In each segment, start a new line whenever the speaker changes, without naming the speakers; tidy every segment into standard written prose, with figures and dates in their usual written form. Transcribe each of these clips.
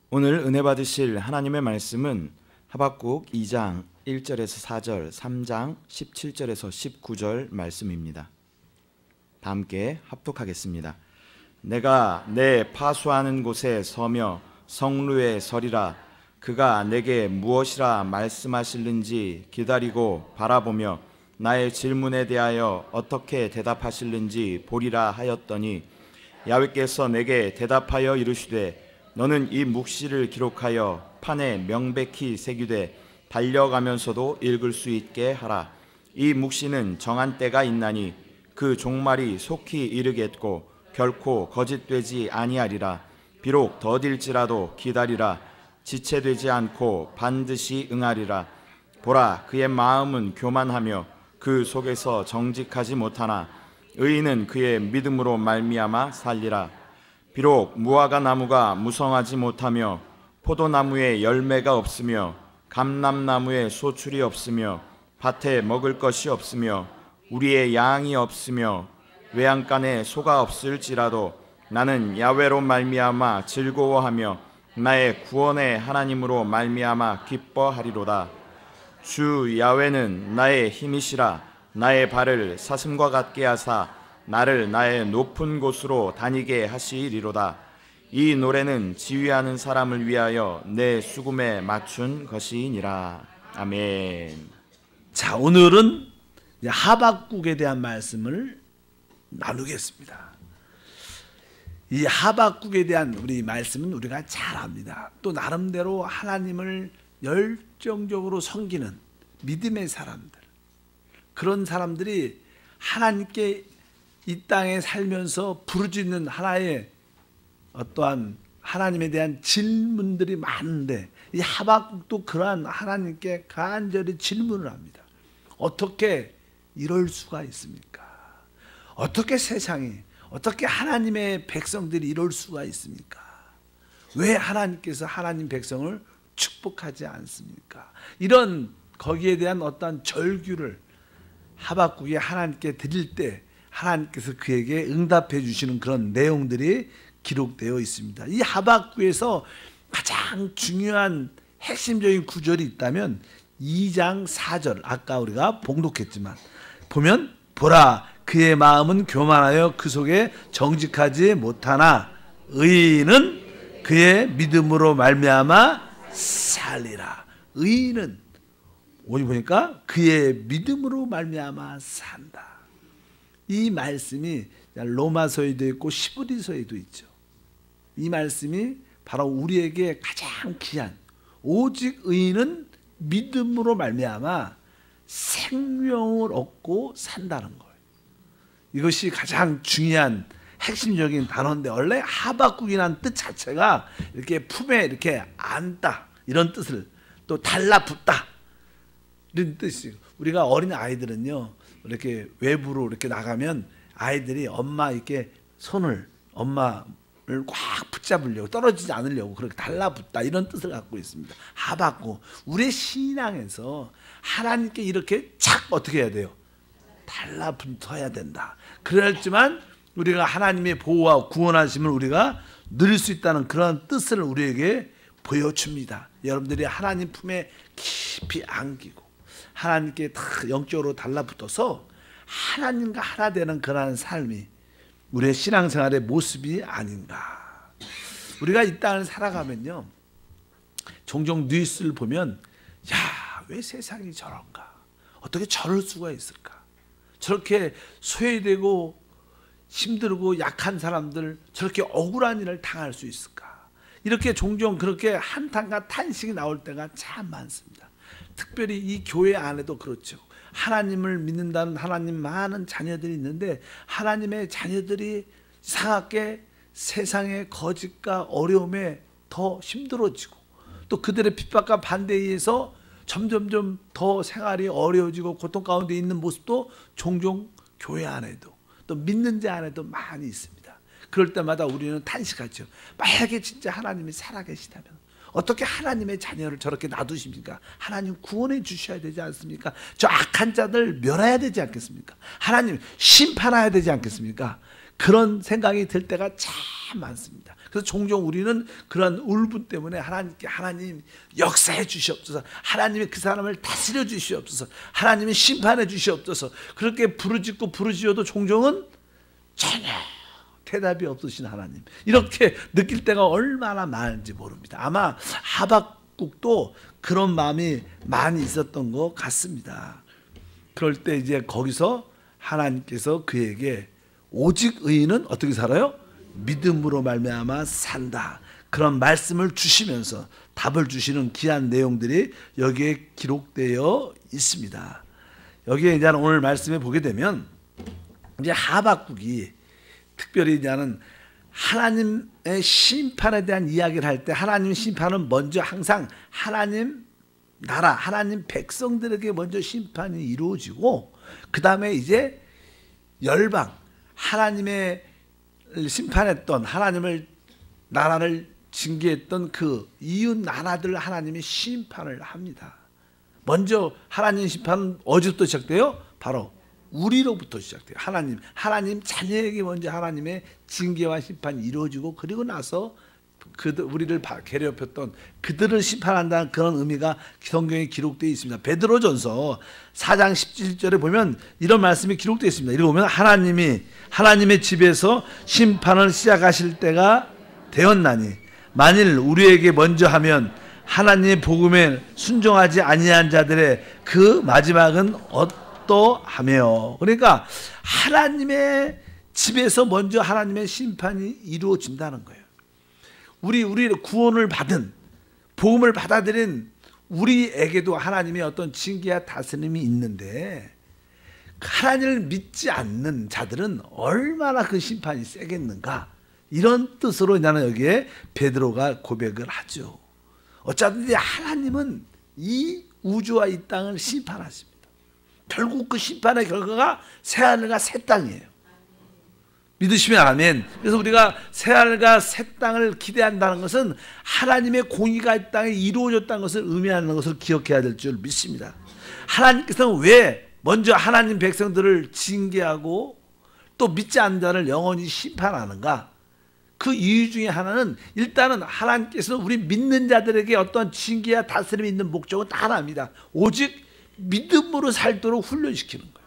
오늘 은혜 받으실 하나님의 말씀은 하박국 2장 1절에서 4절, 3장 17절에서 19절 말씀입니다. 다 함께 합독하겠습니다. 내가 내 파수하는 곳에 서며 성루에 서리라. 그가 내게 무엇이라 말씀하실는지 기다리고 바라보며 나의 질문에 대하여 어떻게 대답하실는지 보리라 하였더니 야훼께서 내게 대답하여 이르시되 너는 이 묵시를 기록하여 판에 명백히 새기되 달려가면서도 읽을 수 있게 하라. 이 묵시는 정한 때가 있나니 그 종말이 속히 이르겠고 결코 거짓되지 아니하리라. 비록 더딜지라도 기다리라. 지체되지 않고 반드시 응하리라. 보라, 그의 마음은 교만하며 그 속에서 정직하지 못하나 의인은 그의 믿음으로 말미암아 살리라. 비록 무화과 나무가 무성하지 못하며 포도나무에 열매가 없으며 감람나무에 소출이 없으며 밭에 먹을 것이 없으며 우리의 양이 없으며 외양간에 소가 없을지라도 나는 야훼로 말미암아 즐거워하며 나의 구원의 하나님으로 말미암아 기뻐하리로다. 주 야훼는 나의 힘이시라. 나의 발을 사슴과 같게 하사 나를 나의 높은 곳으로 다니게 하시리로다. 이 노래는 지휘하는 사람을 위하여 내 수금에 맞춘 것이니라. 아멘.
자, 오늘은 하박국에 대한 말씀을 나누겠습니다. 이 하박국에 대한 우리 말씀은 우리가 잘 압니다. 또 나름대로 하나님을 열정적으로 섬기는 믿음의 사람들, 그런 사람들이 하나님께 이 땅에 살면서 부르짖는 하나의 어떠한 하나님에 대한 질문들이 많은데, 이 하박국도 그러한 하나님께 간절히 질문을 합니다. 어떻게 이럴 수가 있습니까? 어떻게 세상이, 어떻게 하나님의 백성들이 이럴 수가 있습니까? 왜 하나님께서 하나님 백성을 축복하지 않습니까? 이런 거기에 대한 어떠한 절규를 하박국이 하나님께 드릴 때 하나님께서 그에게 응답해 주시는 그런 내용들이 기록되어 있습니다. 이 하박국에서 가장 중요한 핵심적인 구절이 있다면 2장 4절, 아까 우리가 봉독했지만 보면, 보라, 그의 마음은 교만하여 그 속에 정직하지 못하나 의인은 그의 믿음으로 말미암아 살리라. 의인은 오늘 보니까 그의 믿음으로 말미암아 산다. 이 말씀이 로마서에도 있고 시브리서에도 있죠. 이 말씀이 바로 우리에게 가장 귀한, 오직 의인은 믿음으로 말미암아 생명을 얻고 산다는 거예요. 이것이 가장 중요한 핵심적인 단어인데, 원래 하박국이라는 뜻 자체가 이렇게 품에 이렇게 안다, 이런 뜻을, 또 달라붙다, 이런 뜻이에요. 우리가 어린 아이들은요, 이렇게 외부로 이렇게 나가면 아이들이 엄마 이렇게 손을, 엄마를 꽉 붙잡으려고, 떨어지지 않으려고 그렇게 달라붙다, 이런 뜻을 갖고 있습니다. 하박국, 우리의 신앙에서 하나님께 이렇게 착 어떻게 해야 돼요? 달라붙어야 된다. 그렇지만 우리가 하나님의 보호와 구원하심을 우리가 누릴 수 있다는 그런 뜻을 우리에게 보여줍니다. 여러분들이 하나님 품에 깊이 안기고 하나님께 다 영적으로 달라붙어서 하나님과 하나 되는 그러한 삶이 우리의 신앙생활의 모습이 아닌가. 우리가 이 땅을 살아가면요, 종종 뉴스를 보면, 야, 왜 세상이 저런가? 어떻게 저럴 수가 있을까? 저렇게 소외되고 힘들고 약한 사람들, 저렇게 억울한 일을 당할 수 있을까? 이렇게 종종 그렇게 한탄과 탄식이 나올 때가 참 많습니다. 특별히 이 교회 안에도 그렇죠. 하나님을 믿는다는 하나님 많은 자녀들이 있는데, 하나님의 자녀들이 이상하게 세상의 거짓과 어려움에 더 힘들어지고, 또 그들의 핍박과 반대에 의해서 점점점 더 생활이 어려워지고 고통 가운데 있는 모습도 종종 교회 안에도, 또 믿는 자 안에도 많이 있습니다. 그럴 때마다 우리는 탄식하죠. 만약에 진짜 하나님이 살아계시다면 어떻게 하나님의 자녀를 저렇게 놔두십니까? 하나님 구원해 주셔야 되지 않습니까? 저 악한 자들 멸해야 되지 않겠습니까? 하나님 심판해야 되지 않겠습니까? 그런 생각이 들 때가 참 많습니다. 그래서 그래서 종종 우리는 그런 울분 때문에 하나님께 하나님 역사해 주시옵소서, 하나님이 그 사람을 다스려 주시옵소서, 하나님이 심판해 주시옵소서 그렇게 부르짖어도 종종은 전혀 대답이 없으신 하나님, 이렇게 느낄 때가 얼마나 많은지 모릅니다. 아마 하박국도 그런 마음이 많이 있었던 것 같습니다. 그럴 때 이제 거기서 하나님께서 그에게 오직 의인은 어떻게 살아요? 믿음으로 말미암아 산다, 그런 말씀을 주시면서 답을 주시는 귀한 내용들이 여기에 기록되어 있습니다. 여기에 이제 오늘 말씀에 보게 되면 이제 하박국이 특별히 이제는 하나님의 심판에 대한 이야기를 할 때 하나님 심판은 먼저 항상 하나님 나라, 하나님 백성들에게 먼저 심판이 이루어지고 그 다음에 이제 열방, 하나님의 심판했던, 하나님을 나라를 징계했던 그 이웃 나라들 하나님이 심판을 합니다. 먼저 하나님 심판은 어디부터 시작돼요? 바로 우리로부터 시작돼요. 하나님 자녀에게 먼저 하나님의 징계와 심판이 이루어지고 그리고 나서 우리를 괴롭혔던 그들을 심판한다는 그런 의미가 성경에 기록되어 있습니다. 베드로전서 4장 17절에 보면 이런 말씀이 기록되어 있습니다. 읽어보면 하나님의 집에서 심판을 시작하실 때가 되었나니 만일 우리에게 먼저 하면 하나님의 복음에 순종하지 아니한 자들의 그 마지막은 어떠하며. 그러니까 하나님의 집에서 먼저 하나님의 심판이 이루어진다는 거예요. 우리 구원을 받은, 복음을 받아들인 우리에게도 하나님의 어떤 징계와 다스림이 있는데 하나님을 믿지 않는 자들은 얼마나 그 심판이 세겠는가, 이런 뜻으로 나는 여기에 베드로가 고백을 하죠. 어차피 하나님은 이 우주와 이 땅을 심판하십니다. 결국 그 심판의 결과가 새하늘과 새 땅이에요. 믿으시면 아멘. 그래서 우리가 새하늘과 새 땅을 기대한다는 것은 하나님의 공의가 이 땅에 이루어졌다는 것을 의미하는 것을 기억해야 될 줄 믿습니다. 하나님께서는 왜 먼저 하나님 백성들을 징계하고 또 믿지 않는 자를 영원히 심판하는가? 그 이유 중에 하나는 일단은 하나님께서는 우리 믿는 자들에게 어떤 징계와 다스림이 있는 목적은 다 하나입니다. 오직 믿음으로 살도록 훈련시키는 거예요.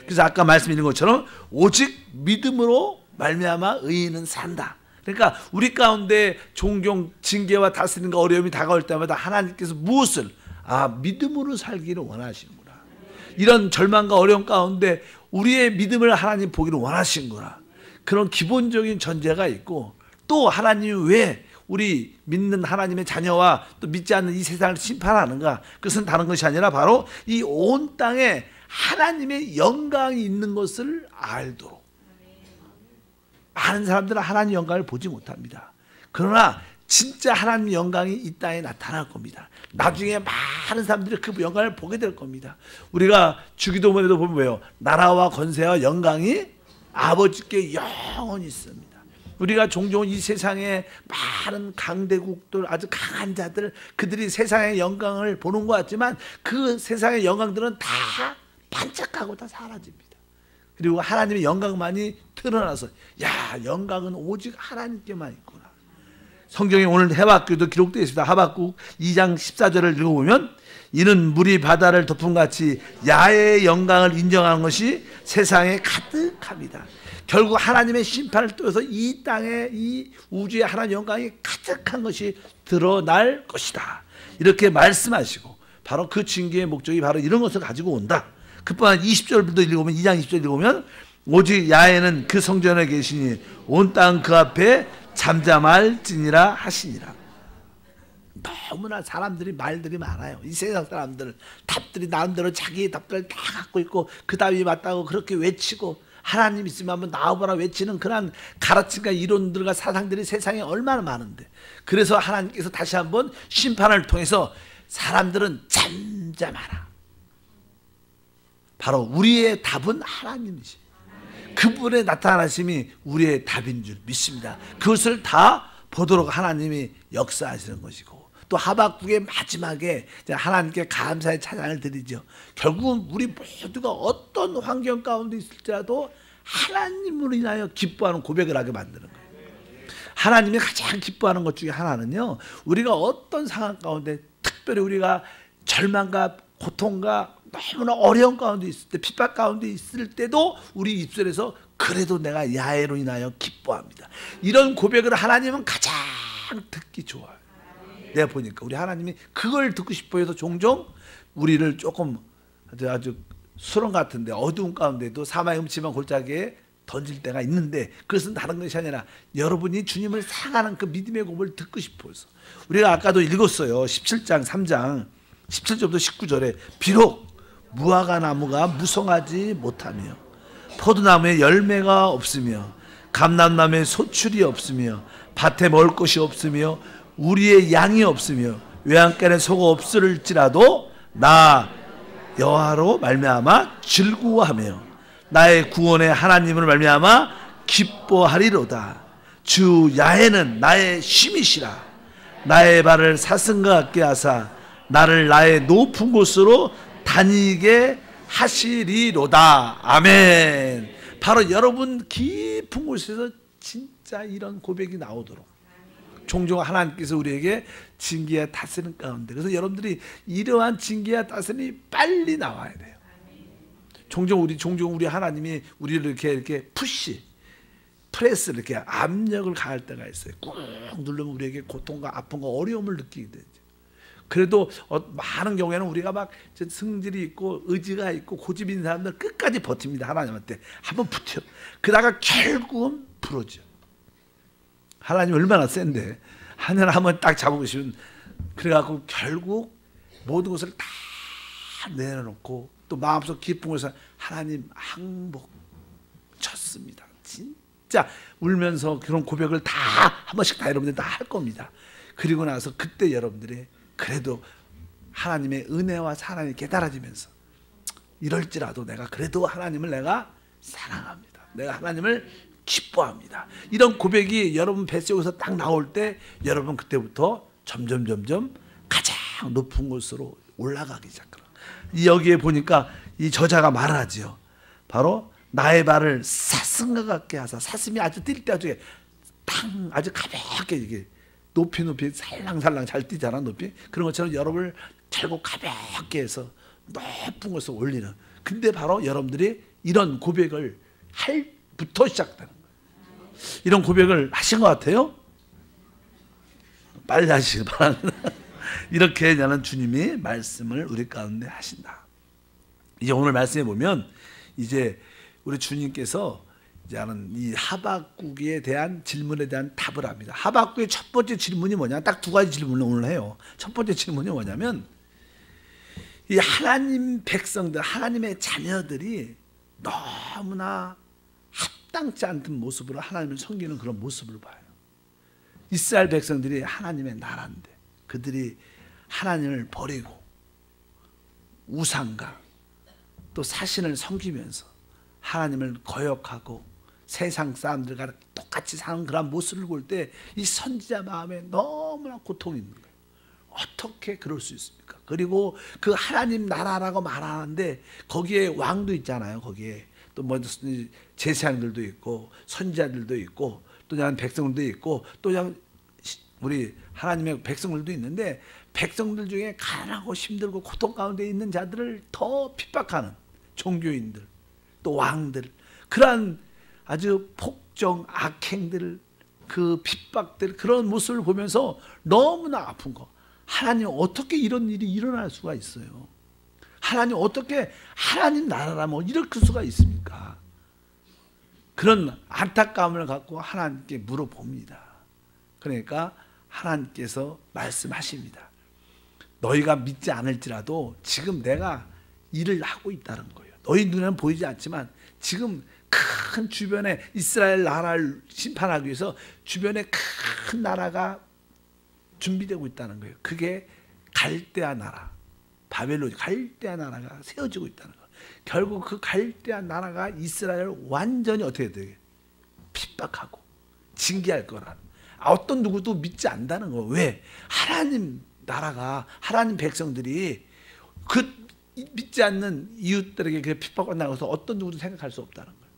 그래서 아까 말씀드린 것처럼 오직 믿음으로 말미암아 의인은 산다. 그러니까 우리 가운데 종종 징계와 다스림과 어려움이 다가올 때마다 하나님께서 무엇을? 믿음으로 살기를 원하시는구나. 이런 절망과 어려움 가운데 우리의 믿음을 하나님 보기를 원하시는구나. 그런 기본적인 전제가 있고, 또 하나님이 왜 우리 믿는 하나님의 자녀와 또 믿지 않는 이 세상을 심판하는가? 그것은 다른 것이 아니라 바로 이 온 땅에 하나님의 영광이 있는 것을 알도록. 많은 사람들은 하나님의 영광을 보지 못합니다. 그러나 진짜 하나님의 영광이 이 땅에 나타날 겁니다. 나중에 많은 사람들이 그 영광을 보게 될 겁니다. 우리가 주기도문에도 보면 왜요? 나라와 권세와 영광이 아버지께 영원히 있습니다. 우리가 종종 이 세상에 많은 강대국들, 아주 강한 자들, 그들이 세상의 영광을 보는 것 같지만 그 세상의 영광들은 다 반짝하고 다 사라집니다. 그리고 하나님의 영광만이 드러나서 영광은 오직 하나님께만 있구나. 성경에 오늘 하박국도 기록되어 있습니다. 하박국 2장 14절을 읽어보면 이는 물이 바다를 덮음같이 야훼의 영광을 인정하는 것이 세상에 가득합니다. 결국 하나님의 심판을 통해서 이 땅에, 이 우주에 하나님의 영광이 가득한 것이 드러날 것이다. 이렇게 말씀하시고 바로 그 징계의 목적이 바로 이런 것을 가지고 온다. 그뿐 아니라 20절부터 읽어보면 2장 20절 읽어보면 오직 야훼는 그 성전에 계시니 온 땅 그 앞에 잠잠할지니라 하시니라. 너무나 사람들이 말들이 많아요. 이 세상 사람들 답들이 나름대로 자기의 답들을 다 갖고 있고 그 답이 맞다고 그렇게 외치고 하나님 있으면 한번 나와보라 외치는 그런 가르침과 이론들과 사상들이 세상에 얼마나 많은데, 그래서 하나님께서 다시 한번 심판을 통해서 사람들은 잠잠하라. 바로 우리의 답은 하나님이시. 그분의 나타나심이 우리의 답인 줄 믿습니다. 그것을 다 보도록 하나님이 역사하시는 것이고, 또 하박국의 마지막에 하나님께 감사의 찬양을 드리죠. 결국은 우리 모두가 어떤 환경 가운데 있을지라도 하나님으로 인하여 기뻐하는 고백을 하게 만드는 거예요. 하나님이 가장 기뻐하는 것 중에 하나는요, 우리가 어떤 상황 가운데, 특별히 우리가 절망과 고통과 너무나 어려운 가운데 있을 때, 핍박 가운데 있을 때도 우리 입술에서 그래도 내가 야훼로 인하여 기뻐합니다. 이런 고백을 하나님은 가장 듣기 좋아요. 내가 보니까 우리 하나님이 그걸 듣고 싶어 해서 종종 우리를 조금 아주 수렁 같은데 어두운 가운데도 사망의 음침한 골짜기에 던질 때가 있는데, 그것은 다른 것이 아니라 여러분이 주님을 사랑하는 그 믿음의 고백을 듣고 싶어서. 우리가 아까도 읽었어요. 17장 3장 17절부터 19절에 비록 무화과 나무가 무성하지 못하며 포도나무에 열매가 없으며 감람나무에 소출이 없으며 밭에 먹을 것이 없으며 우리의 양이 없으며 외양간에 소가 없을지라도 나 여호와로 말미암아 즐거워하며 나의 구원의 하나님을 말미암아 기뻐하리로다. 주 야훼는 나의 쉼이시라. 나의 발을 사슴과 같게 하사 나를 나의 높은 곳으로 다니게 하시리로다. 아멘. 바로 여러분 깊은 곳에서 진짜 이런 고백이 나오도록 종종 하나님께서 우리에게 징계와 다스림 가운데, 그래서 여러분들이 이러한 징계와 다스림이 빨리 나와야 돼요. 종종 우리 하나님이 우리를 이렇게 프레스 이렇게 압력을 가할 때가 있어요. 꾹 누르면 우리에게 고통과 아픔과 어려움을 느끼게 되죠. 그래도 많은 경우에는 우리가 막 승질이 있고 의지가 있고 고집이 있는 사람들 끝까지 버팁니다. 하나님한테 한번 붙여. 그러다가 결국은 부러져. 하나님 얼마나 센데 하늘 한번 딱 잡으시면, 그래갖고 결국 모든 것을 다 내려놓고 또 마음속 깊은 곳에서 하나님 항복 쳤습니다. 진짜 울면서 그런 고백을 다 한 번씩 다 여러분들 다 할 겁니다. 그리고 나서 그때 여러분들이 그래도 하나님의 은혜와 사랑이 깨달아지면서 이럴지라도 내가 그래도 하나님을 내가 사랑합니다. 내가 하나님을 기뻐합니다. 이런 고백이 여러분 뱃속에서 딱 나올 때 여러분 그때부터 점점 가장 높은 곳으로 올라가기 시작합니다. 여기에 보니까 이 저자가 말을 하지요. 바로 나의 발을 사슴과 같게 하사, 사슴이 아주 뛸 때 아주 가볍게 이게 높이 살랑살랑 잘 뛰잖아, 높이. 그런 것처럼 여러분을 잘고 가볍게 해서 높은 곳으로 올리는. 근데 바로 여러분들이 이런 고백을 할부터 시작되는 거예요. 이런 고백을 하신 것 같아요? 빨리 하시기 바랍니다. 이렇게 나는 주님이 말씀을 우리 가운데 하신다. 이제 오늘 말씀해 보면 이제 우리 주님께서 이제는 이 하박국에 대한 질문에 대한 답을 합니다. 하박국의 첫 번째 질문이 뭐냐? 딱 두 가지 질문을 오늘 해요. 첫 번째 질문이 뭐냐면, 이 하나님 백성들, 하나님의 자녀들이 너무나 합당치 않던 모습으로 하나님을 섬기는 그런 모습을 봐요. 이스라엘 백성들이 하나님의 나라인데 그들이 하나님을 버리고 우상과 또 사신을 섬기면서 하나님을 거역하고 세상 사람들과 똑같이 사는 그런 모습을 볼 때 이 선지자 마음에 너무나 고통이 있는 거예요. 어떻게 그럴 수 있습니까? 그리고 그 하나님 나라라고 말하는데 거기에 왕도 있잖아요. 거기에 또 뭐 제사장들도 있고 선지자들도 있고 또 그냥 백성들도 있고 또 그냥 우리 하나님의 백성들도 있는데, 백성들 중에 가난하고 힘들고 고통 가운데 있는 자들을 더 핍박하는 종교인들, 또 왕들, 그러한 아주 폭정 악행들, 그 핍박들, 그런 모습을 보면서 너무나 아픈 거. 하나님 어떻게 이런 일이 일어날 수가 있어요? 하나님 어떻게 하나님 나라라면 이럴 수가 있습니까? 그런 안타까움을 갖고 하나님께 물어봅니다. 그러니까 하나님께서 말씀하십니다. 너희가 믿지 않을지라도 지금 내가 일을 하고 있다는 거예요. 너희 눈에는 보이지 않지만 지금 큰 주변에 이스라엘 나라를 심판하기 위해서 주변에 큰 나라가 준비되고 있다는 거예요. 그게 갈대아 나라, 바벨론 갈대아 나라가 세워지고 있다는 거예요. 결국 그 갈대아 나라가 이스라엘을 완전히 어떻게 돼요? 핍박하고 징계할 거라는. 어떤 누구도 믿지 않는다는 거예요. 왜? 하나님 나라가, 하나님 백성들이 그 믿지 않는 이웃들에게 그 핍박받는다고 해서 어떤 누구도 생각할 수 없다는 거예요.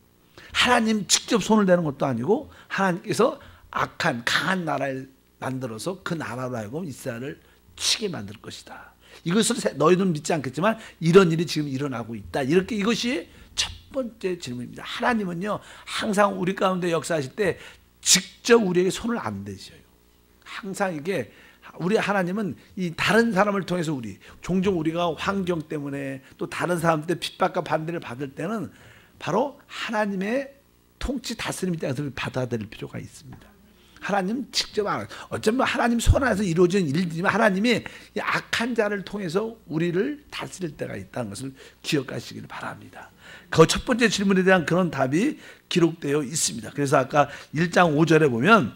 하나님 직접 손을 대는 것도 아니고 하나님께서 악한 강한 나라를 만들어서 그 나라로 하여금 이스라엘을 치게 만들 것이다. 이것을 너희는 믿지 않겠지만 이런 일이 지금 일어나고 있다. 이렇게 이것이 첫 번째 질문입니다. 하나님은요 항상 우리 가운데 역사하실 때 직접 우리에게 손을 안 대셔요. 항상 이게 우리 하나님은 이 다른 사람을 통해서 종종 우리가 환경 때문에 또 다른 사람들 핍박과 반대를 받을 때는 바로 하나님의 통치 다스림 입장에서 받아들일 필요가 있습니다. 하나님 직접 어쩌면 하나님 손 안에서 이루어진 일이지만 하나님이 이 악한 자를 통해서 우리를 다스릴 때가 있다는 것을 기억하시길 바랍니다. 그 첫 번째 질문에 대한 그런 답이 기록되어 있습니다. 그래서 아까 1장 5절에 보면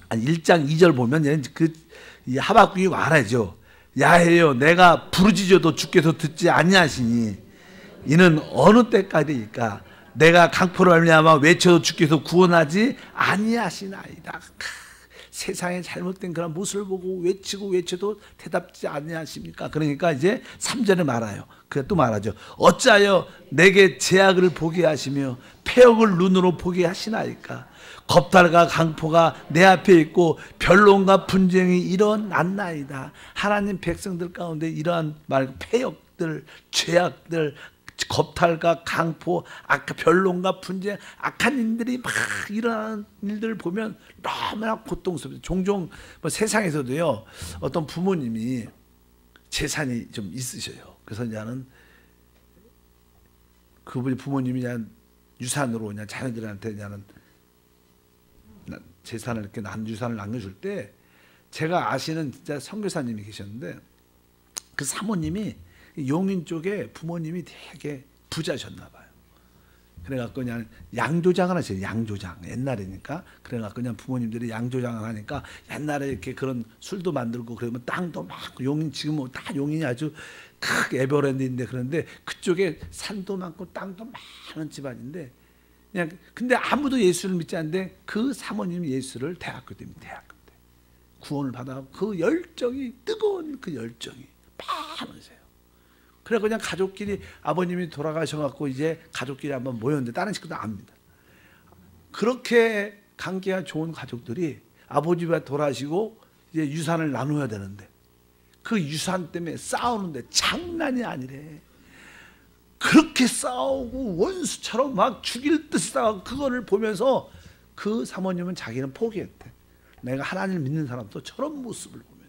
1장 2절 보면 이 하박국이 말하죠. 야훼여 내가 부르짖어도 주께서 듣지 아니하시니 이는 어느 때까지일까? 내가 강포를 말미암아 외쳐도 주께서 구원하지 아니하시나이다. 세상의 잘못된 그런 모습을 보고 외쳐도 대답지 아니하십니까? 그러니까 이제 3절에 말아요. 그래 또 말하죠. 어찌하여 내게 제약을 보게 하시며 폐역을 눈으로 보게 하시나이까? 겁탈과 강포가 내 앞에 있고 변론과 분쟁이 일어났나이다. 하나님 백성들 가운데 이러한 폐역들, 죄악들, 겁탈과 강포, 변론과 분쟁, 악한 일들이 막 일어나는 일들을 보면 너무나 고통스럽습니다. 종종 세상에서도요 어떤 부모님이 재산이 좀 있으셔요. 그래서 이제는 그분이 부모님이 그냥 유산으로 그냥 자녀들한테 그냥 재산을 이렇게 유산을 남겨줄 때 제가 아시는 진짜 선교사님이 계셨는데 그 사모님이 용인 쪽에 부모님이 되게 부자셨나 봐요. 그래갖고 그냥 양조장을 하세요. 양조장 옛날이니까 그래갖고 그냥 부모님들이 양조장을 하니까 옛날에 이렇게 그런 술도 만들고 그러면 땅도 막 용인 지금 뭐 다 용인이 아주 크게 에버랜드인데 그런데 그쪽에 산도 많고 땅도 많은 집안인데 그냥 근데 아무도 예수를 믿지 않는데 그 사모님이 예수를 대학교 때 구원을 받아 그 열정이 뜨거운 그 열정이 많으세요. 그래 그냥 가족끼리 아버님이 돌아가셔갖고 이제 가족끼리 한번 모였는데 다른 식구도 압니다. 그렇게 관계가 좋은 가족들이 아버지가 돌아가시고 이제 유산을 나눠야 되는데 그 유산 때문에 싸우는데 장난이 아니래. 그렇게 싸우고 원수처럼 막 죽일 듯이 싸우고 그거를 보면서 그 사모님은 자기는 포기했대. 내가 하나님을 믿는 사람도 저런 모습을 보면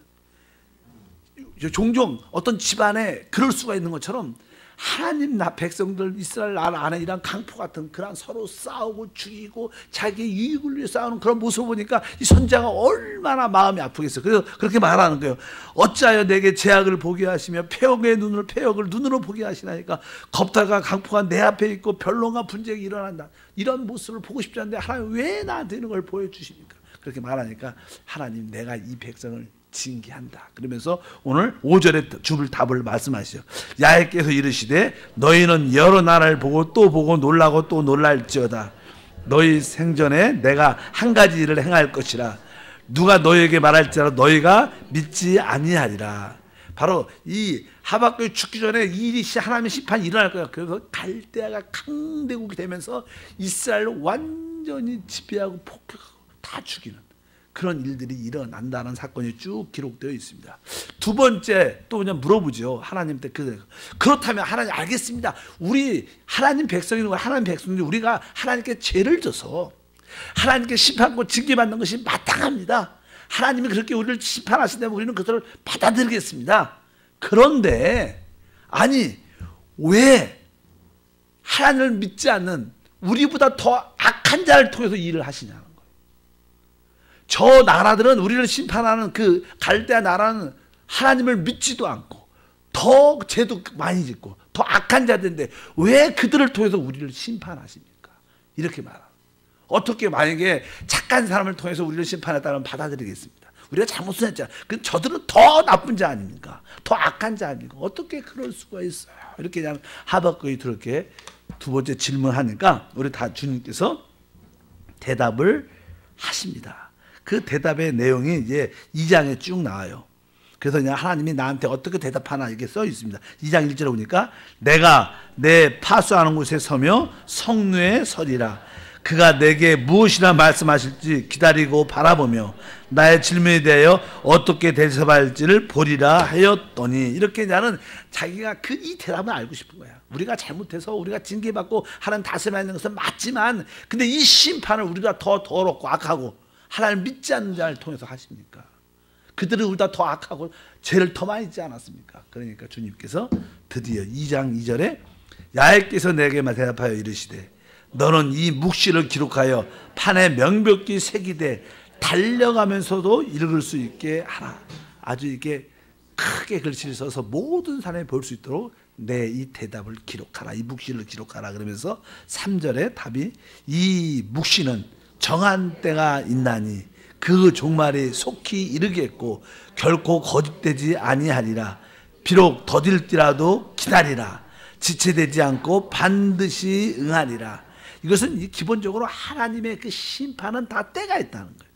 종종 어떤 집안에 그럴 수가 있는 것처럼 하나님 백성들 이스라엘 나라 안에 이런 강포 같은 그런 서로 싸우고 죽이고 자기의 유익을 위해 싸우는 그런 모습을 보니까 이 선자가 얼마나 마음이 아프겠어요. 그래서 그렇게 말하는 거예요. 어찌하여 내게 제약을 보게 하시며 폐역을 눈으로 보게 하시나니까 겁탈과 강포가 내 앞에 있고 변론과 분쟁이 일어난다. 이런 모습을 보고 싶지 않은데 하나님 왜 나한테 이런 걸 보여주십니까? 그렇게 말하니까 하나님 내가 이 백성을 징계한다. 그러면서 오늘 5절에 주를 답을 말씀하시죠. 야훼께서 이르시되 너희는 여러 나라를 보고 또 보고 놀라고 또 놀랄지어다. 너희 생전에 내가 한 가지 일을 행할 것이라. 누가 너희에게 말할지라도 너희가 믿지 아니하리라. 바로 이 하박국이 죽기 전에 이 일이 하나님의 심판이 일어날 거야. 그래서 갈대아가 강대국이 되면서 이스라엘을 완전히 지배하고 폭격하고 다 죽이는 그런 일들이 일어난다는 사건이 쭉 기록되어 있습니다. 두 번째 또 그냥 물어보죠. 하나님한테 그렇다면 하나님 알겠습니다. 우리 하나님 백성이고 하나님 백성인데 우리가 하나님께 죄를 져서 하나님께 심판받고 징계받는 것이 마땅합니다. 하나님이 그렇게 우리를 심판하신다면 우리는 그것을 받아들이겠습니다. 그런데 아니 왜 하나님을 믿지 않는 우리보다 더 악한 자를 통해서 일을 하시냐는 거예요. 저 나라들은 우리를 심판하는 그 갈대아 나라는 하나님을 믿지도 않고 더 죄도 많이 짓고 더 악한 자들인데 왜 그들을 통해서 우리를 심판하십니까? 이렇게 말합니다. 어떻게 만약에 착한 사람을 통해서 우리를 심판했다면 받아들이겠습니다. 우리가 잘못을 했잖아요. 근데 저들은 더 나쁜 자 아닙니까? 더 악한 자 아닙니까? 어떻게 그럴 수가 있어요? 이렇게 그냥 하박국이 그렇게 두 번째 질문하니까 우리 다 주님께서 대답을 하십니다. 그 대답의 내용이 이제 2장에 쭉 나와요. 그래서 그냥 하나님이 나한테 어떻게 대답하나 이게 써 있습니다. 2장 1절에 보니까 내가 내 파수하는 곳에 서며 성루에 서리라. 그가 내게 무엇이나 말씀하실지 기다리고 바라보며 나의 질문에 대하여 어떻게 대답할지를 보리라 하였더니, 이렇게 나는 자기가 이 대답을 알고 싶은 거야. 우리가 잘못해서 우리가 징계받고 하나님 다스리는 것은 맞지만, 근데 이 심판을 우리가 더 더럽고 악하고 하나님 믿지 않는 자를 통해서 하십니까? 그들은 우리가 더 악하고 죄를 더 많이 짓지 않았습니까? 그러니까 주님께서 드디어 2장 2절에 야훼께서 내게만 대답하여 이르시되 너는 이 묵시를 기록하여 판에 명백히 새기되 달려가면서도 읽을 수 있게 하라. 아주 이게 크게 글씨를 써서 모든 사람이 볼 수 있도록 내 이 대답을 기록하라, 이 묵시를 기록하라. 그러면서 3절에 답이, 이 묵시는 정한 때가 있나니 그 종말이 속히 이르겠고 결코 거짓되지 아니하리라. 비록 더딜지라도 기다리라. 지체되지 않고 반드시 응하리라. 이것은 기본적으로 하나님의 그 심판은 다 때가 있다는 거예요.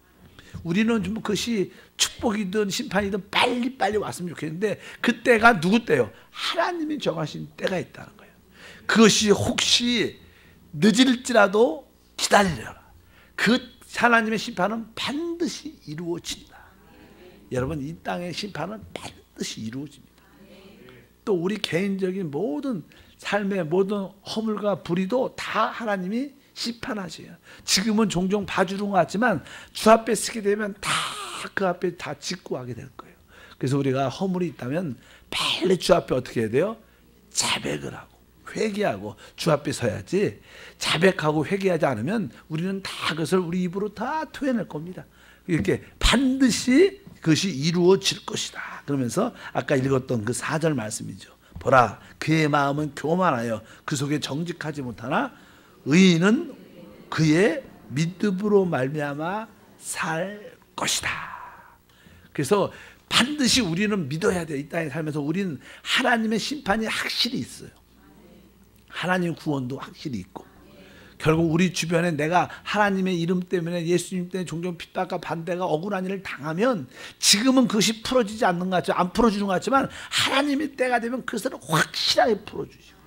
우리는 좀 그것이 축복이든 심판이든 빨리빨리 왔으면 좋겠는데, 그 때가 누구 때요? 하나님이 정하신 때가 있다는 거예요. 그것이 혹시 늦을지라도 기다리라. 그 하나님의 심판은 반드시 이루어진다. 여러분, 이 땅의 심판은 반드시 이루어집니다. 또 우리 개인적인 모든 삶의 모든 허물과 불의도 다 하나님이 심판하세요. 지금은 종종 봐주는 것 같지만 주 앞에 서게 되면 다 그 앞에 다 직구하게 될 거예요. 그래서 우리가 허물이 있다면 빨리 주 앞에 어떻게 해야 돼요? 자백을 하고 회개하고 주 앞에 서야지, 자백하고 회개하지 않으면 우리는 다 그것을 우리 입으로 다 토해낼 겁니다. 이렇게 반드시 그것이 이루어질 것이다. 그러면서 아까 읽었던 그 4절 말씀이죠. 보라, 그의 마음은 교만하여 그 속에 정직하지 못하나 의인은 그의 믿음으로 말미암아 살 것이다. 그래서 반드시 우리는 믿어야 돼요. 이 땅에 살면서 우리는 하나님의 심판이 확실히 있어요. 하나님의 구원도 확실히 있고, 결국 우리 주변에 내가 하나님의 이름 때문에, 예수님 때문에 종종 핍박과 반대가 억울한 일을 당하면 지금은 그것이 풀어지지 않는 것 같죠. 안 풀어주는 것 같지만 하나님의 때가 되면 그것을 확실하게 풀어주시고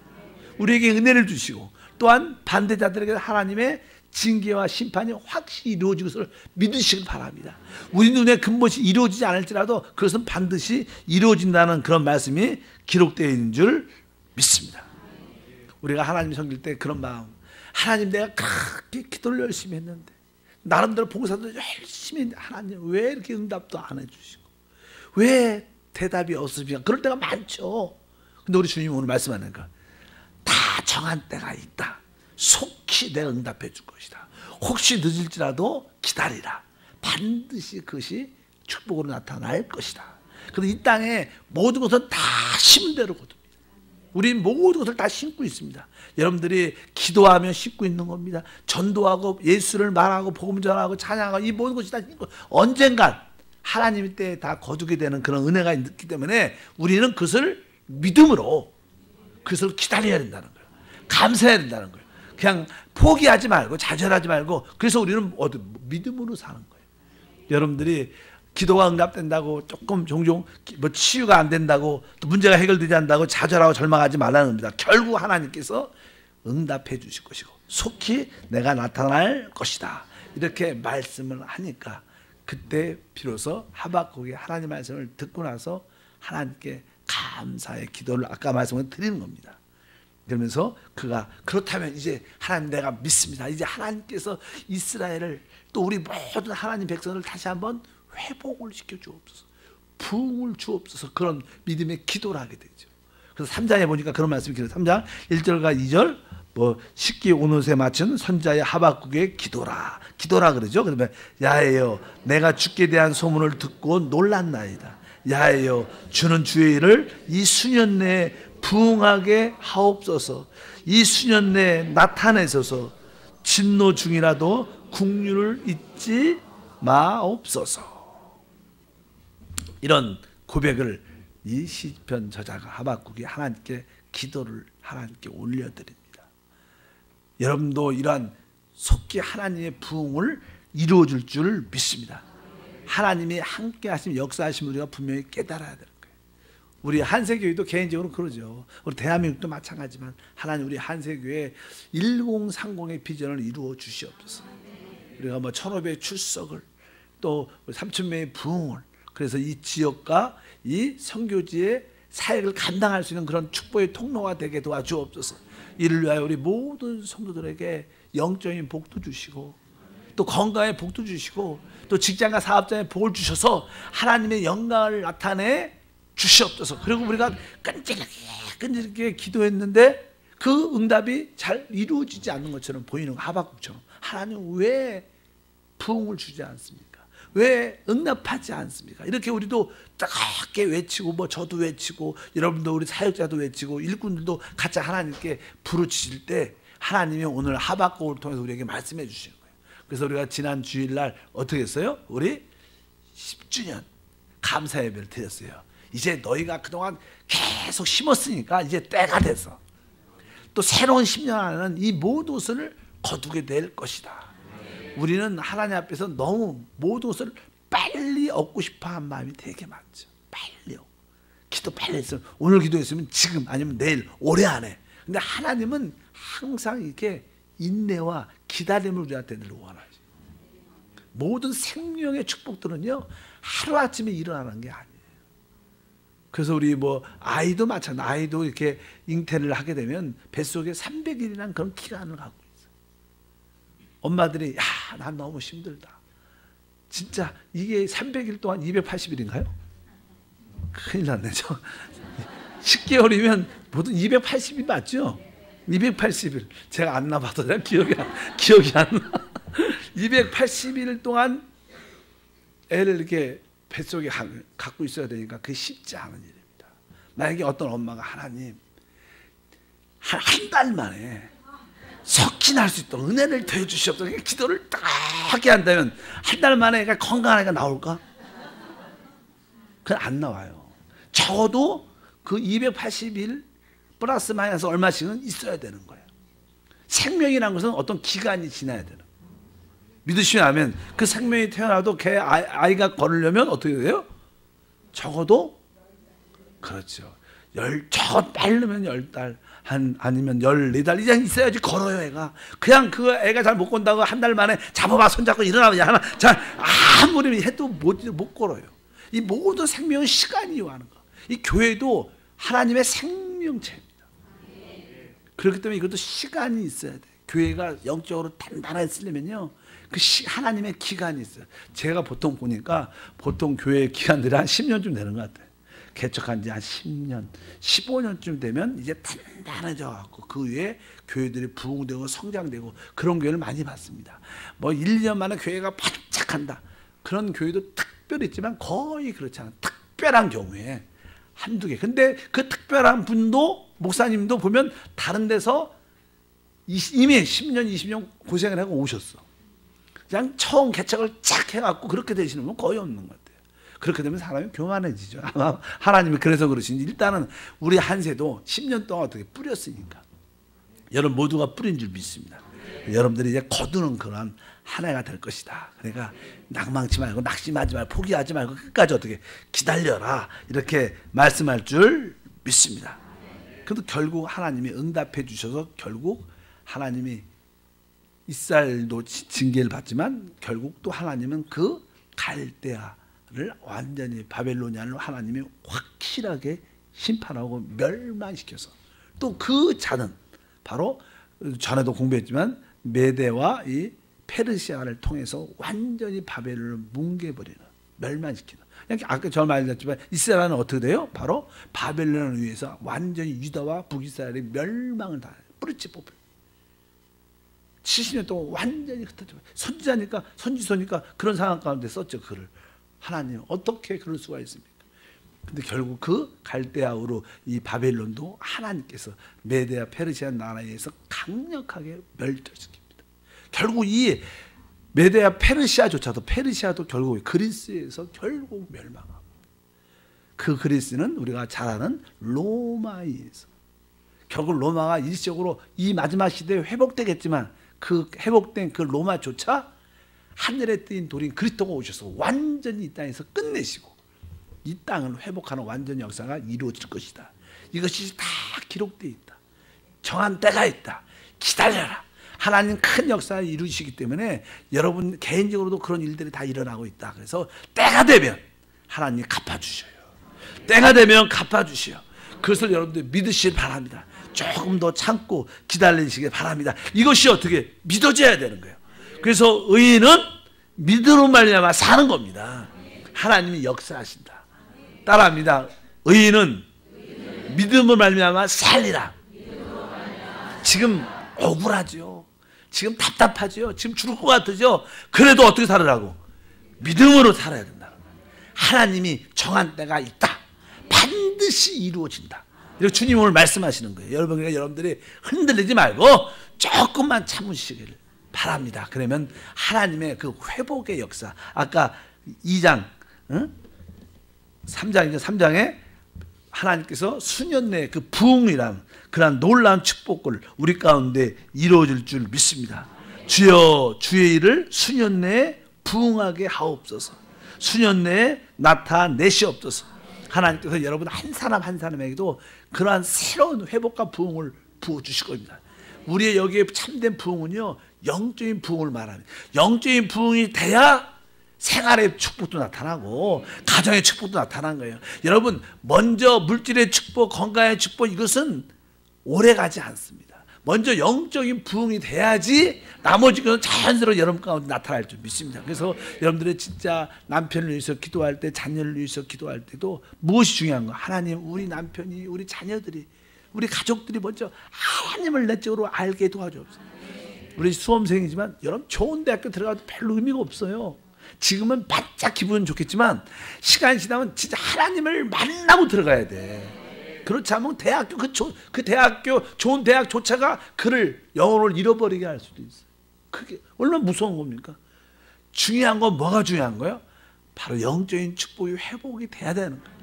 우리에게 은혜를 주시고, 또한 반대자들에게 하나님의 징계와 심판이 확실히 이루어질 것을 믿으시길 바랍니다. 우리 눈에 근본이 이루어지지 않을지라도 그것은 반드시 이루어진다는 그런 말씀이 기록되어 있는 줄 믿습니다. 우리가 하나님 섬길 때 그런 마음, 하나님, 내가 그렇게 기도를 열심히 했는데, 나름대로 봉사도 열심히 했는데 하나님 왜 이렇게 응답도 안 해주시고 왜 대답이 없으십니까? 그럴 때가 많죠. 근데 우리 주님 오늘 말씀하는 거, 다 정한 때가 있다. 속히 내가 응답해 줄 것이다. 혹시 늦을지라도 기다리라. 반드시 그것이 축복으로 나타날 것이다. 그래서 이 땅에 모든 것은 다 심은 대로 거둡니다. 우리 모든 것을 다 심고 있습니다. 여러분들이 기도하며 심고 있는 겁니다. 전도하고 예수를 말하고 복음 전하고 찬양하고 이 모든 것이 다 심고, 언젠간 하나님 때에 다 거두게 되는 그런 은혜가 있기 때문에 우리는 그것을 믿음으로, 그것을 기다려야 된다는 거예요. 감사해야 된다는 거예요. 그냥 포기하지 말고 좌절하지 말고, 그래서 우리는 믿음으로 사는 거예요. 여러분들이 기도가 응답된다고 조금 종종 뭐 치유가 안 된다고 또 문제가 해결되지 않는다고 좌절하고 절망하지 말라는 겁니다. 결국 하나님께서 응답해 주실 것이고 속히 내가 나타날 것이다. 이렇게 말씀을 하니까 그때 비로소 하박국이 하나님 말씀을 듣고 나서 하나님께 감사의 기도를 아까 말씀을 드리는 겁니다. 그러면서 그가 그렇다면 이제 하나님 내가 믿습니다. 이제 하나님께서 이스라엘을, 또 우리 모든 하나님 백성을 다시 한번 회복을 시켜주옵소서, 부흥을 주옵소서, 그런 믿음의 기도를 하게 되죠. 그래서 3장에 보니까 그런 말씀이 기록, 3장 1절과 2절 식기 오롯에 맞춘 선자의 하박국의 기도라 그러죠. 그러면 야훼여 내가 주께 대한 소문을 듣고 놀랐나이다. 야훼여 주는 주의 일을 이 수년 내에 부흥하게 하옵소서. 이 수년 내에 나타내소서. 진노 중이라도 국률을 잊지 마옵소서. 이런 고백을 이 시편 저자가 하박국이 하나님께 기도를 하나님께 올려드립니다. 여러분도 이러한 속히 하나님의 부흥을 이루어줄 줄 믿습니다. 하나님이 함께 하시면 역사하시면 우리가 분명히 깨달아야 되는 거예요. 우리 한세교회도 개인적으로 그러죠. 우리 대한민국도 마찬가지지만 하나님 우리 한세교회 1030의 비전을 이루어 주시옵소서. 우리가 뭐 1500의 출석을 또 3000명의 부흥을, 그래서 이 지역과 이 선교지의 사역을 감당할 수 있는 그런 축복의 통로가 되게 도와주옵소서. 이를 위하여 우리 모든 성도들에게 영적인 복도 주시고 또 건강의 복도 주시고 또 직장과 사업장의 복을 주셔서 하나님의 영광을 나타내 주시옵소서. 그리고 우리가 끈질기게 기도했는데 그 응답이 잘 이루어지지 않는 것처럼 보이는 하박국처럼 하나님 왜 부흥을 주지 않습니까? 왜 응답하지 않습니까? 이렇게 우리도 뜨겁게 외치고 뭐 저도 외치고 여러분도 우리 사역자도 외치고 일꾼들도 같이 하나님께 부르짖을 때 하나님이 오늘 하박국을 통해서 우리에게 말씀해 주시는 거예요. 그래서 우리가 지난 주일날 어떻게 했어요? 우리 10주년 감사 예배를 드렸어요. 이제 너희가 그동안 계속 심었으니까 이제 때가 돼서 또 새로운 10년 안에는 이 모든 것을 거두게 될 것이다. 우리는 하나님 앞에서 너무 모든 것을 빨리 얻고 싶어하는 마음이 되게 많죠. 빨리요. 기도 빨리 했으면 오늘 기도했으면 지금 아니면 내일 올해 안에. 근데 하나님은 항상 이렇게 인내와 기다림을 우리한테 늘 원하죠. 모든 생명의 축복들은요 하루아침에 일어나는 게 아니에요. 그래서 우리 뭐 아이도 마찬가지. 아이도 이렇게 잉태를 하게 되면 뱃속에 300일이라는 그런 기간을 갖고 있어요. 엄마들이 난 너무 힘들다. 진짜 이게 300일 동안 280일인가요? 큰일 났네. 10개월이면 보통 280일 맞죠? 280일. 제가 안 나봐도 기억이 안 나. 280일 동안 애를 이렇게 뱃속에 갖고 있어야 되니까 그게 쉽지 않은 일입니다. 만약에 어떤 엄마가 하나님 한 달 만에 석진할 수 있도록 은혜를 더해 주시옵소서 기도를 딱 하게 한다면 한 달 만에 애가 건강한 애가 나올까? 그건 안 나와요. 적어도 그 280일 플러스 마이너스 얼마씩은 있어야 되는 거예요. 생명이라는 것은 어떤 기간이 지나야 되는 거예요. 믿으시면 하면 그 생명이 태어나도 걔 아이가 걸으려면 어떻게 돼요? 적어도 그렇죠. 적어도 빠르면 10달 아니면 14달 이상 있어야지 걸어요. 애가 그냥 그 애가 잘 못 건다고 한 달 만에 잡아봐 손잡고 일어나면 하나 잘 아무리 해도 못 걸어요. 이 모든 생명은 시간이 요하는 거. 이 교회도 하나님의 생명체입니다. 그렇기 때문에 이것도 시간이 있어야 돼. 교회가 영적으로 단단해지려면요 그 하나님의 기간이 있어요. 제가 보통 보니까 보통 교회 기간들이 한 10년쯤 되는 것 같아요. 개척한 지 한 10년, 15년쯤 되면 이제 단단해져 갖고 그 위에 교회들이 부흥되고 성장되고 그런 교회를 많이 봤습니다. 뭐 1년 만에 교회가 반짝한다. 그런 교회도 특별히 있지만 거의 그렇지 않아요. 특별한 경우에 한두 개. 근데 그 특별한 분도 목사님도 보면 다른 데서 이미 10년, 20년 고생을 하고 오셨어. 그냥 처음 개척을 쫙 해갖고 그렇게 되시는 분 거의 없는 것 같아요. 그렇게 되면 사람이 교만해지죠. 아마 하나님이 그래서 그러시니 일단은 우리 한세도 10년 동안 어떻게 뿌렸으니까 여러분 모두가 뿌린 줄 믿습니다. 여러분들이 이제 거두는 그런 한 해가 될 것이다. 그러니까 낭망치 말고 낙심하지 말고 포기하지 말고 끝까지 어떻게 기다려라 이렇게 말씀할 줄 믿습니다. 그래도 결국 하나님이 응답해 주셔서 결국 하나님이 이스라엘도 징계를 받지만 결국 또 하나님은 그 갈대아를 완전히 바벨로니아를 하나님이 확실하게 심판하고 멸망시켜서 또 그 자는 바로 전에도 공부했지만 메대와 이 페르시아를 통해서 완전히 바벨론을 뭉개버리는 멸망시키는. 아까 저 말했지만 이스라엘은 어떻게 돼요? 바로 바벨론을 위해서 완전히 유다와 북이스라엘이 멸망을 당해요. 뿌리째 뽑혀요. 70년 동안 완전히 흩어져. 선지자니까 선지서니까 그런 상황 가운데 썼죠. 글을. 하나님 어떻게 그럴 수가 있습니까? 근데 결국 그 갈대아우로 이 바벨론도 하나님께서 메데아 페르시아 나라에 의해서 강력하게 멸절시킵니다. 결국 이 메데아 페르시아조차도 페르시아도 결국 그리스에서 결국 멸망합니다. 그 그리스는 우리가 잘 아는 로마에 의해서 결국 로마가 일시적으로 이 마지막 시대에 회복되겠지만 그 회복된 그 로마조차 하늘에 뜨인 돌인 그리스도가 오셔서 완전히 이 땅에서 끝내시고 이 땅을 회복하는 완전 역사가 이루어질 것이다. 이것이 다 기록되어 있다. 정한 때가 있다. 기다려라. 하나님 큰 역사를 이루시기 때문에 여러분 개인적으로도 그런 일들이 다 일어나고 있다. 그래서 때가 되면 하나님이 갚아주셔요. 때가 되면 갚아주셔요. 그것을 여러분들 믿으시길 바랍니다. 조금 더 참고 기다리시길 바랍니다. 이것이 어떻게 믿어져야 되는 거예요. 그래서 의인은 믿음으로 말미암아 사는 겁니다. 하나님이 역사하신다. 따라합니다. 의인은 믿음으로 말미암아 살리라. 지금 억울하죠. 지금 답답하죠. 지금 죽을 것 같으죠. 그래도 어떻게 살으라고? 믿음으로 살아야 된다. 하나님이 정한 때가 있다. 반드시 이루어진다. 이렇게 주님 오늘 말씀하시는 거예요. 여러분들이 흔들리지 말고 조금만 참으시기를 바랍니다. 그러면 하나님의 그 회복의 역사, 아까 2장 3장이죠. 3장에 하나님께서 수년 내에 그 부흥이란 그러한 놀라운 축복을 우리 가운데 이루어질 줄 믿습니다. 주여 주의 일을 수년 내에 부흥하게 하옵소서. 수년 내에 나타내시옵소서. 하나님께서 여러분 한 사람 한 사람에게도 그러한 새로운 회복과 부흥을 부어주실 겁니다. 우리의 여기에 참된 부흥은요, 영적인 부흥을 말합니다. 영적인 부흥이 돼야 생활의 축복도 나타나고 가정의 축복도 나타난 거예요. 여러분 먼저 물질의 축복, 건강의 축복, 이것은 오래가지 않습니다. 먼저 영적인 부흥이 돼야지 나머지 것은 자연스러워 여러분 가운데 나타날 줄 믿습니다. 그래서 여러분들이 진짜 남편을 위해서 기도할 때, 자녀를 위해서 기도할 때도 무엇이 중요한 거? 하나님, 우리 남편이, 우리 자녀들이, 우리 가족들이 먼저 하나님을 내적으로 알게 도와주옵소서. 우리 수험생이지만 여러분 좋은 대학교 들어가도 별로 의미가 없어요. 지금은 바짝 기분은 좋겠지만 시간이 지나면 진짜 하나님을 만나고 들어가야 돼. 그렇지 않으면 대학교 그 대학교 좋은 대학조차가 그를 영혼을 잃어버리게 할 수도 있어요. 그게 얼마나 무서운 겁니까? 중요한 건 뭐가 중요한 거예요? 바로 영적인 축복이 회복이 돼야 되는 거예요.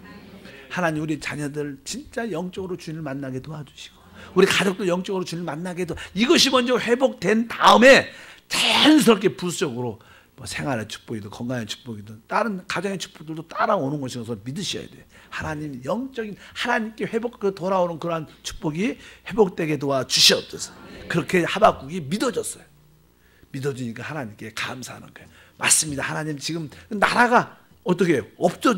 하나님 우리 자녀들 진짜 영적으로 주님을 만나게 도와주시고 우리 가족도 영적으로 주님을 만나게 해도 이것이 먼저 회복된 다음에 자연스럽게 부수적으로 뭐 생활의 축복이든 건강의 축복이든 다른 가정의 축복들도 따라오는 것이어서 믿으셔야 돼요. 하나님 영적인 하나님께 회복하고 돌아오는 그러한 축복이 회복되게 도와주시옵소서. 그렇게 하박국이 믿어졌어요. 믿어지니까 하나님께 감사하는 거예요. 맞습니다. 하나님 지금 나라가 어떻게 해요?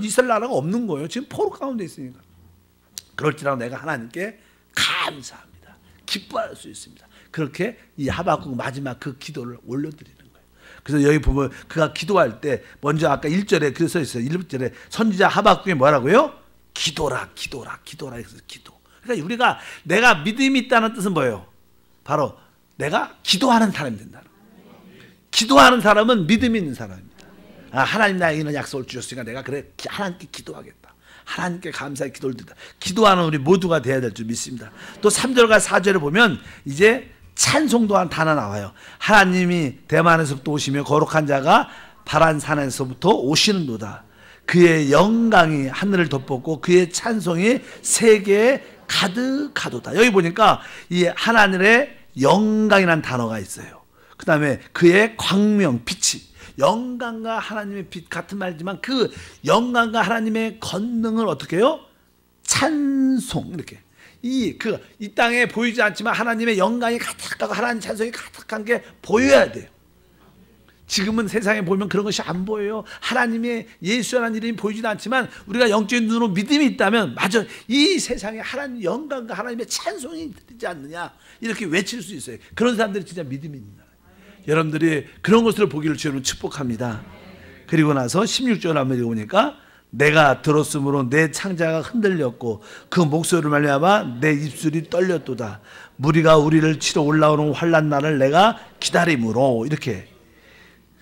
이스라엘 나라가 없는 거예요. 지금 포로 가운데 있으니까. 그럴지라도 내가 하나님께 감사합니다. 기뻐할 수 있습니다. 그렇게 이 하박국 마지막 그 기도를 올려드리는 거예요. 그래서 여기 보면 그가 기도할 때 먼저 아까 1절에 그래 써 있어요. 1절에 선지자 하박국이 뭐라고요? 기도라 기도라 기도라 해서 기도. 그러니까 우리가 내가 믿음이 있다는 뜻은 뭐예요? 바로 내가 기도하는 사람이 된다. 기도하는 사람은 믿음이 있는 사람입니다. 아, 하나님 나에게 이런 약속을 주셨으니까 내가 그래 하나님께 기도하겠다. 하나님께 감사의 기도를 드린다. 기도하는 우리 모두가 되어야 될 줄 믿습니다. 또 3절과 4절을 보면 이제 찬송도 한 단어 나와요. 하나님이 대만에서부터 오시며 거룩한 자가 바란산에서부터 오시는도다. 그의 영광이 하늘을 덮었고 그의 찬송이 세계에 가득하도다. 여기 보니까 이 하나님의 영광이라는 단어가 있어요. 그 다음에 그의 광명, 빛이 영광과 하나님의 빛 같은 말이지만 그 영광과 하나님의 권능을 어떻게 해요? 찬송 이렇게 이 땅에 보이지 않지만 하나님의 영광이 가득하고 하나님 찬송이 가득한 게 보여야 돼요. 지금은 세상에 보면 그런 것이 안 보여요. 하나님의 예수라는 이름이 보이지도 않지만 우리가 영적인 눈으로 믿음이 있다면 맞아 이 세상에 하나님 영광과 하나님의 찬송이 들리지 않느냐 이렇게 외칠 수 있어요. 그런 사람들이 진짜 믿음이 있는 거예요. 여러분들이 그런 것을 보기를 주님은 축복합니다. 그리고 나서 16절 한번 읽어보니까 내가 들었으므로 내 창자가 흔들렸고 그 목소리를 말미암아 내 입술이 떨렸도다. 무리가 우리를 치러 올라오는 환난 날을 내가 기다림으로 이렇게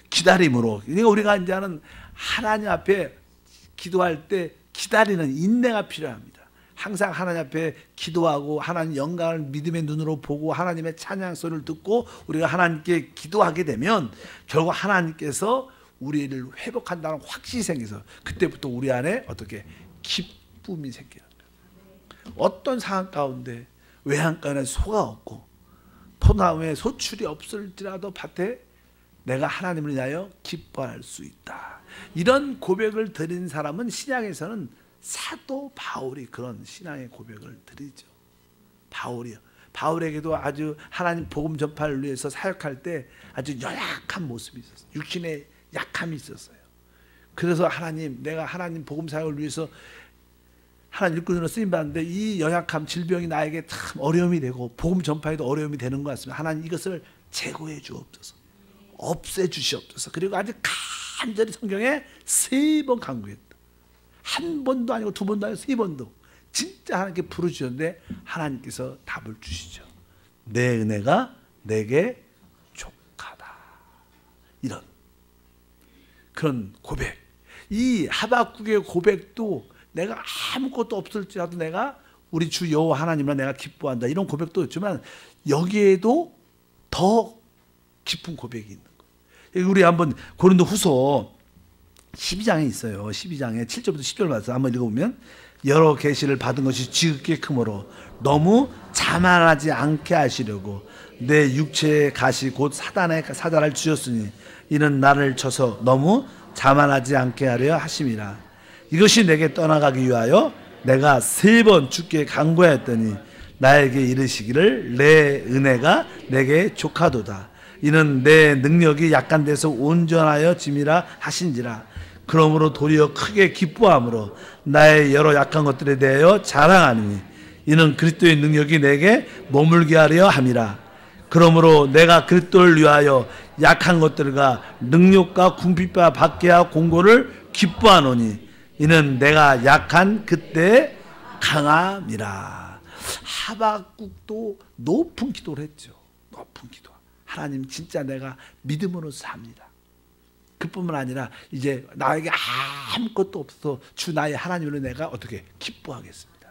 기다림으로. 그러니까 우리가 이제는 하나님 앞에 기도할 때 기다리는 인내가 필요합니다. 항상 하나님 앞에 기도하고 하나님 영광을 믿음의 눈으로 보고 하나님의 찬양 소리를 듣고 우리가 하나님께 기도하게 되면 결국 하나님께서 우리를 회복한다는 확신이 생겨서 그때부터 우리 안에 어떻게 기쁨이 생기는 거예요. 어떤 상황 가운데 외양간에 소가 없고 포나무에 소출이 없을지라도 밭에 내가 하나님을 인하여 기뻐할 수 있다. 이런 고백을 드린 사람은 신약에서는 사도 바울이 그런 신앙의 고백을 드리죠. 바울이요. 바울에게도 아주 하나님 복음 전파를 위해서 사역할 때 아주 연약한 모습이 있었어요. 육신의 약함이 있었어요. 그래서 하나님, 내가 하나님 복음 사역을 위해서 하나님 일꾼으로 쓰임 받는데 이 연약함, 질병이 나에게 참 어려움이 되고 복음 전파에도 어려움이 되는 것 같습니다. 하나님 이것을 제거해 주옵소서. 없애 주시옵소서. 그리고 아주 간절히 성경에 3번 간구했다. 한 번도 아니고 2번도 아니고 3번도 진짜 하나님께 부르짖었는데 하나님께서 답을 주시죠. 내 은혜가 내게 족하다. 이런 그런 고백. 이 하박국의 고백도 내가 아무것도 없을지라도 내가 우리 주 여호와 하나님을 내가 기뻐한다. 이런 고백도 있지만 여기에도 더 깊은 고백이 있는 거예요. 우리 한번 고린도후서 12장에 있어요. 12장에 7절부터 10절 말씀 한번 읽어보면 여러 계시를 받은 것이 지극히 크므로 너무 자만하지 않게 하시려고 내 육체의 가시 곧 사단의 사자를 주셨으니 이는 나를 쳐서 너무 자만하지 않게 하려 하심이라. 이것이 내게 떠나가기 위하여 내가 3번 주께 간구하였더니 나에게 이르시기를 내 은혜가 내게 족하도다. 이는 내 능력이 약한 데서 온전하여 짐이라 하신지라. 그러므로 도리어 크게 기뻐함으로 나의 여러 약한 것들에 대하여 자랑하니 이는 그리스도의 능력이 내게 머물게 하려 함이라. 그러므로 내가 그리스도를 위하여 약한 것들과 능력과 궁핍과 박해와 공고를 기뻐하노니 이는 내가 약한 그때 강함이라. 하박국도 높은 기도를 했죠. 높은 기도. 하나님 진짜 내가 믿음으로 삽니다. 그뿐만 아니라 이제 나에게 아무것도 없어 주 나의 하나님으로 내가 어떻게 기뻐하겠습니다.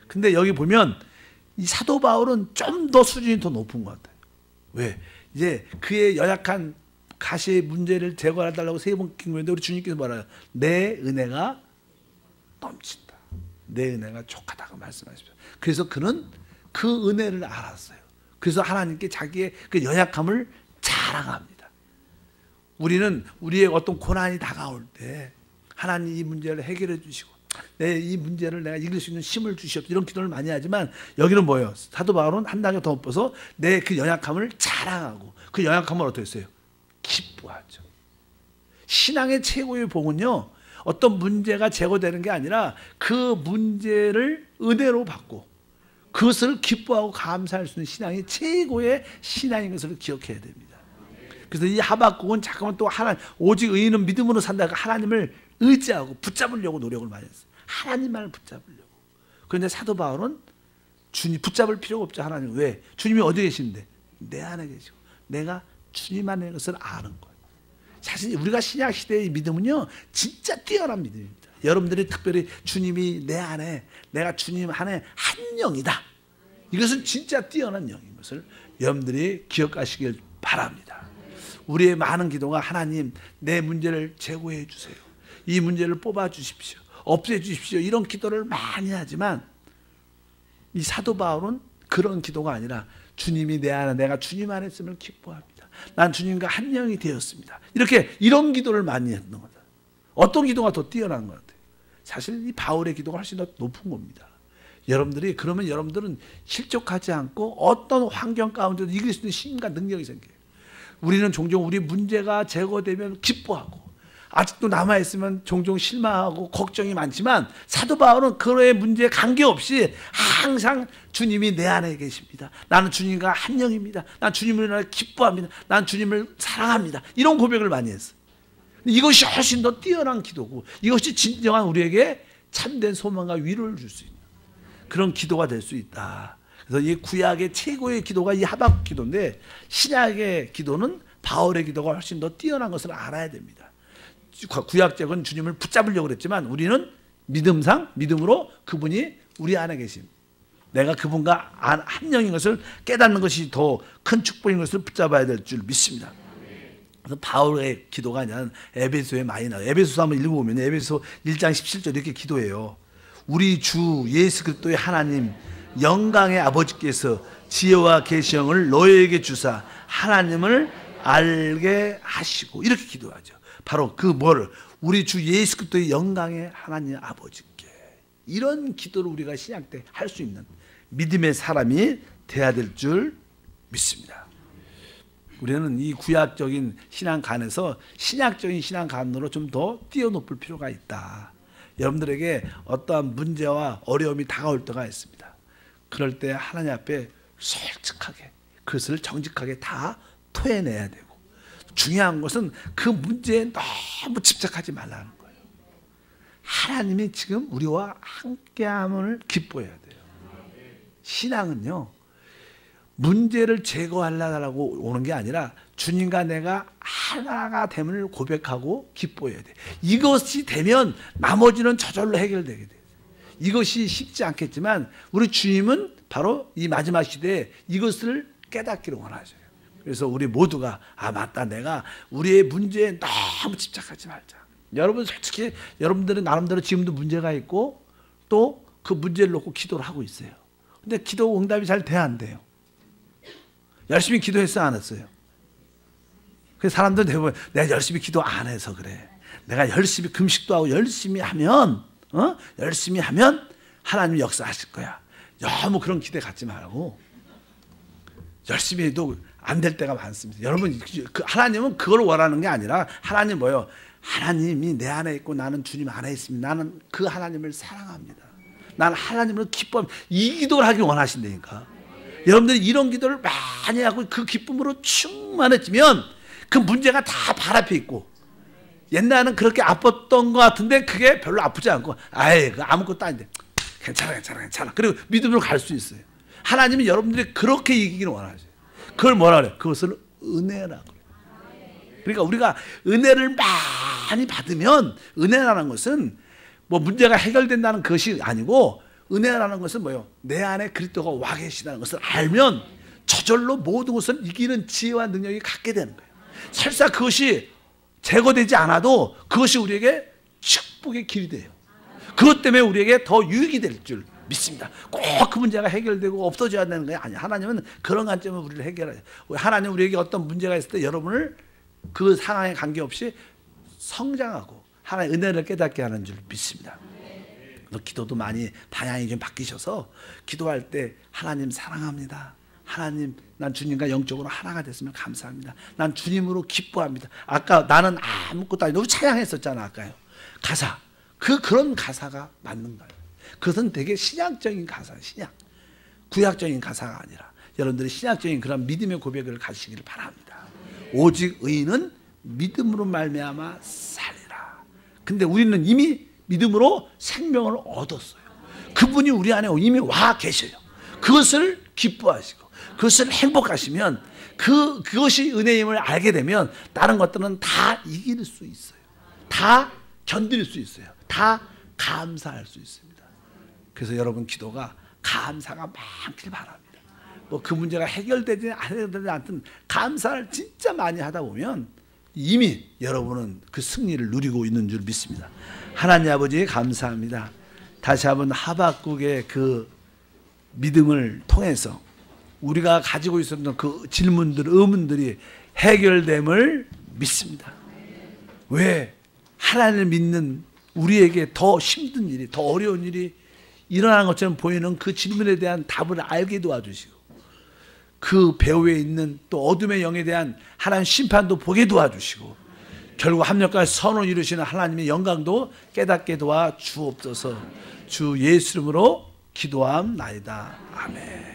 근데 여기 보면 이 사도 바울은 좀 더 수준이 더 높은 것 같아요. 왜? 이제 그의 연약한 가시의 문제를 제거해달라고 3번 기도했는데 우리 주님께서 말해요. 내 은혜가 넘친다. 내 은혜가 족하다고 말씀하십니다. 그래서 그는 그 은혜를 알았어요. 그래서 하나님께 자기의 그 연약함을 자랑합니다. 우리는 우리의 어떤 고난이 다가올 때 하나님 이 문제를 해결해 주시고 내 이 문제를 내가 이길 수 있는 힘을 주시옵소서 이런 기도를 많이 하지만 여기는 뭐예요? 사도 바울은 한 단계 더 높아서 내 그 연약함을 자랑하고 그 연약함을 어떻게 했어요? 기뻐하죠. 신앙의 최고의 복은요 어떤 문제가 제거되는 게 아니라 그 문제를 은혜로 받고 그것을 기뻐하고 감사할 수 있는 신앙이 최고의 신앙인 것을 기억해야 됩니다. 그래서 이 하박국은 잠깐만 또 하나님 오직 의인은 믿음으로 산다가 하나님을 의지하고 붙잡으려고 노력을 많이 했어요. 하나님만을 붙잡으려고. 그런데 사도 바울은 주님 붙잡을 필요가 없죠. 하나님. 왜? 주님이 어디 계신데? 내 안에 계시고 내가 주님 안에 있는 것을 아는 거예요. 사실 우리가 신약 시대의 믿음은요 진짜 뛰어난 믿음입니다. 여러분들이 특별히 주님이 내 안에 내가 주님 안에 한 영이다. 이것은 진짜 뛰어난 영인 것을 여러분들이 기억하시길 바랍니다. 우리의 많은 기도가 하나님 내 문제를 제거해 주세요. 이 문제를 뽑아 주십시오. 없애 주십시오. 이런 기도를 많이 하지만 이 사도 바울은 그런 기도가 아니라 주님이 내 안에 내가 주님 안에 있음을 기뻐합니다. 난 주님과 한 영이 되었습니다. 이런 기도를 많이 했던 거다. 어떤 기도가 더 뛰어난 것 같아요? 사실 이 바울의 기도가 훨씬 더 높은 겁니다. 여러분들이 그러면 여러분들은 실족하지 않고 어떤 환경 가운데도 이길 수 있는 힘과 능력이 생겨요. 우리는 종종 우리 문제가 제거되면 기뻐하고 아직도 남아있으면 종종 실망하고 걱정이 많지만 사도 바울은 그의 문제에 관계없이 항상 주님이 내 안에 계십니다. 나는 주님과 한 영입니다. 난 주님을 인하여 기뻐합니다. 난 주님을 사랑합니다. 이런 고백을 많이 했어요. 이것이 훨씬 더 뛰어난 기도고 이것이 진정한 우리에게 참된 소망과 위로를 줄 수 있는 그런 기도가 될 수 있다. 그래서 이 구약의 최고의 기도가 이 하박국 기도인데 신약의 기도는 바울의 기도가 훨씬 더 뛰어난 것을 알아야 됩니다. 구약적은 주님을 붙잡으려고 그랬지만 우리는 믿음으로 그분이 우리 안에 계심. 내가 그분과 한 영인 것을 깨닫는 것이 더 큰 축복인 것을 붙잡아야 될 줄 믿습니다. 그래서 바울의 기도가 아니라 에베소에 많이 나와요. 에베소서 한번 읽어보면 에베소 1장 17절 이렇게 기도해요. 우리 주 예수 그리스도의 하나님 영광의 아버지께서 지혜와 계시형을 너희에게 주사 하나님을 알게 하시고 이렇게 기도하죠. 바로 그 뭐를 우리 주 예수 그리스도의 영광의 하나님 아버지께 이런 기도를 우리가 신약 때 할 수 있는 믿음의 사람이 돼야 될 줄 믿습니다. 우리는 이 구약적인 신앙관에서 신약적인 신앙관으로 좀 더 뛰어높을 필요가 있다. 여러분들에게 어떠한 문제와 어려움이 다가올 때가 있습니다. 그럴 때 하나님 앞에 솔직하게 그것을 정직하게 다 토해내야 되고 중요한 것은 그 문제에 너무 집착하지 말라는 거예요. 하나님이 지금 우리와 함께함을 기뻐해야 돼요. 신앙은요 문제를 제거하려고 오는 게 아니라 주님과 내가 하나가 됨을 고백하고 기뻐해야 돼. 이것이 되면 나머지는 저절로 해결되게 돼요. 이것이 쉽지 않겠지만 우리 주님은 바로 이 마지막 시대에 이것을 깨닫기를 원하셔요. 그래서 우리 모두가 맞다, 내가 우리의 문제에 너무 집착하지 말자. 여러분 솔직히 여러분들은 나름대로 지금도 문제가 있고 또 그 문제를 놓고 기도를 하고 있어요. 근데 기도 응답이 잘 돼야 안 돼요. 열심히 기도했어요, 안 했어요? 그래서 사람들은 대부분 내가 열심히 기도 안 해서 그래. 내가 열심히 금식도 하고 열심히 하면 하나님 역사하실 거야. 너무 그런 기대 갖지 말고 열심히 해도 안 될 때가 많습니다. 여러분 하나님은 그걸 원하는 게 아니라 하나님 뭐예요? 하나님이 내 안에 있고 나는 주님 안에 있습니다. 나는 그 하나님을 사랑합니다. 나는 하나님을 기뻐합니다. 이 기도를 하길 원하신다니까. 여러분들이 이런 기도를 많이 하고 그 기쁨으로 충만해지면 그 문제가 다 발 앞에 있고 옛날에는 그렇게 아팠던 것 같은데 그게 별로 아프지 않고 아무것도 아닌데 괜찮아 그리고 믿음으로 갈 수 있어요. 하나님은 여러분들이 그렇게 이기기를 원하세요. 그걸 뭐라 그래요? 그것을 은혜라고 그래요. 그러니까 우리가 은혜를 많이 받으면 은혜라는 것은 뭐 문제가 해결된다는 것이 아니고 은혜라는 것은 뭐예요? 내 안에 그리스도가 와 계시다는 것을 알면 저절로 모든 것을 이기는 지혜와 능력이 갖게 되는 거예요. 설사 그것이 제거되지 않아도 그것이 우리에게 축복의 길이 돼요. 그것 때문에 우리에게 더 유익이 될 줄 믿습니다. 꼭 그 문제가 해결되고 없어져야 되는 게 아니에요. 하나님은 그런 관점으로 우리를 해결해요. 하나님 우리에게 어떤 문제가 있을 때 여러분을 그 상황에 관계없이 성장하고 하나님의 은혜를 깨닫게 하는 줄 믿습니다. 기도도 많이 방향이 좀 바뀌셔서 기도할 때 하나님 사랑합니다. 하나님 난 주님과 영적으로 하나가 됐으면 감사합니다. 난 주님으로 기뻐합니다. 아까 나는 아무것도 아니고 찬양했었잖아 아까요. 가사 그런 가사가 맞는 거예요. 그것은 되게 신약적인 가사, 신약 구약적인 가사가 아니라 여러분들이 신약적인 그런 믿음의 고백을 가지시기를 바랍니다. 오직 의인은 믿음으로 말미암아 살리라. 근데 우리는 이미 믿음으로 생명을 얻었어요. 그분이 우리 안에 이미 와 계셔요. 그것을 기뻐하시고 그것을 행복하시면 그것이 은혜임을 알게 되면 다른 것들은 다 이길 수 있어요. 다 견딜 수 있어요. 다 감사할 수 있습니다. 그래서 여러분 기도가 감사가 많길 바랍니다. 뭐 그 문제가 해결되지 않든 감사를 진짜 많이 하다 보면 이미 여러분은 그 승리를 누리고 있는 줄 믿습니다. 하나님 아버지 감사합니다. 다시 한번 하박국의 그 믿음을 통해서 우리가 가지고 있었던 그 질문들, 의문들이 해결됨을 믿습니다. 왜? 하나님을 믿는 우리에게 더 힘든 일이, 더 어려운 일이 일어나는 것처럼 보이는 그 질문에 대한 답을 알게 도와주시고 그 배후에 있는 또 어둠의 영에 대한 하나님 심판도 보게 도와주시고 결국 합력까지 선을 이루시는 하나님의 영광도 깨닫게 도와 주옵소서. 주 예수 이름으로 기도함나이다. 아멘.